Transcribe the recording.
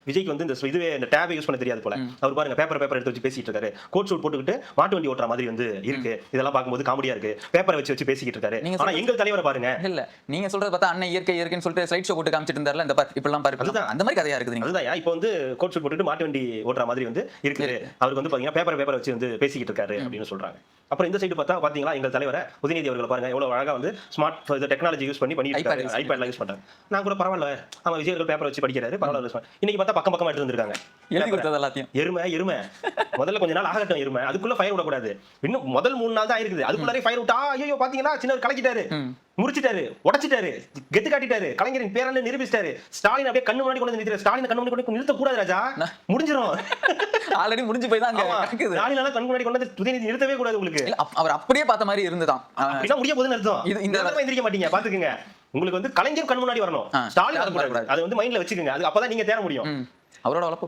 விஜய்க்கு வந்து இந்த இதுவே இந்த டேபை யூஸ் பண்ண தெரியாது போல. அவர் பாருங்க பேப்பர் எடுத்து வச்சு பேசிட்டு இருக்காரு. கோட் ஷூட் போட்டுக்கிட்டு மாட்டு வண்டி ஓட்டுற மாதிரி வந்து இருக்கு. இதெல்லாம் பார்க்கும்போது காமெடியா இருக்கு. பேப்பரை வச்சு பேசிக்கிட்டு இருக்காரு. ஆனா எங்கள் தலைவரை பாருங்க. இல்ல நீங்க சொல்றது பார்த்தா அண்ணன் இயற்கைன்னு சொல்லிட்டு ஸ்லைட் ஷோ போட்டு காமிச்சிட்டு இருந்தாருல இந்த பாரு இப்படிலாம் பாரு. அதுதான் அந்த மாதிரி கதையா இருக்குது. அதுதான் இப்போ வந்து கோட் ஷூட் போட்டுட்டு மாட்டு வண்டி ஓட்டுற மாதிரி வந்து இருக்கு. அவருக்கு வந்து பாத்தீங்கன்னா பேப்பரை வச்சு வந்து பேசிக்கிட்டு இருக்காரு அப்படின்னு சொல்றாங்க. அப்புறம் இந்த சைடு பார்த்தா பாத்தீங்களா எங்கள் தலைவரை உதயநிதி அவர்கள் பாருங்க எவ்வளவு அழகா வந்து ஸ்மார்ட் டெக்னாலஜி யூஸ் பண்ணிட்டு இருக்காரு. ஐபேட்ல யூஸ் பண்றாங்க. நான் கூட பரவாயில்ல அவன் விஜய் அவர்கள் பேப்பர் வச்சு படிக்கிறாரு. பரவாயில்ல. இன்னைக்கு பார்த்தா பக்கமா எடுத்து வந்திருக்காங்க. எழுதி கொடுத்தது எல்லாத்தையும். எருமை முதல்ல கொஞ்ச நாள் ஆகட்டும் எருமை. அதுக்குள்ள ஃபயர் விடக்கூடாது. இன்னும் முதல் 3 நாள் தான் இருக்குது. அதுக்குள்ளாரே ஃபயர் விட்டா ஐயோ பாத்தீங்களா சின்ன கலக்கிட்டாரு, முறிச்சிட்டாரு, உடைச்சிட்டாரு, கெத்து காட்டிட்டாரு, கலைஞரின் பேரான நிரூபிச்சிட்டாரு. ஸ்டாலின் அப்படியே கண்ணு முன்னாடி கொண்டு நிறுத்திட்டாரு. ஸ்டாலின் கண்ணு முன்னாடி கொண்டு நிறுத்த கூடாது ராஜா, முடிஞ்சிரும். ஆல்ரெடி முடிஞ்சு போய் தான் அங்க நடக்குது. ஸ்டாலினால கண்ணு முன்னாடி கொண்டு உதயநிதி நிறுத்தவே கூடாது. உங்களுக்கு அவர் அப்படியே பார்த்த மாதிரி இருந்துதான். அப்படினா முடிய போகுதுன்னு அர்த்தம். இந்த தடவை எந்திரிக்க மாட்டீங்க பாத்துக்கங்க. உங்களுக்கு வந்து கலைஞர் கண் முன்னாடி வரணும், ஸ்டாலின் வரக்கூடாது. அது வந்து மைண்ட்ல வச்சுக்கோங்க. அது அப்பதான் நீங்க தேர முடியும். அவரோட வளர்ப்பு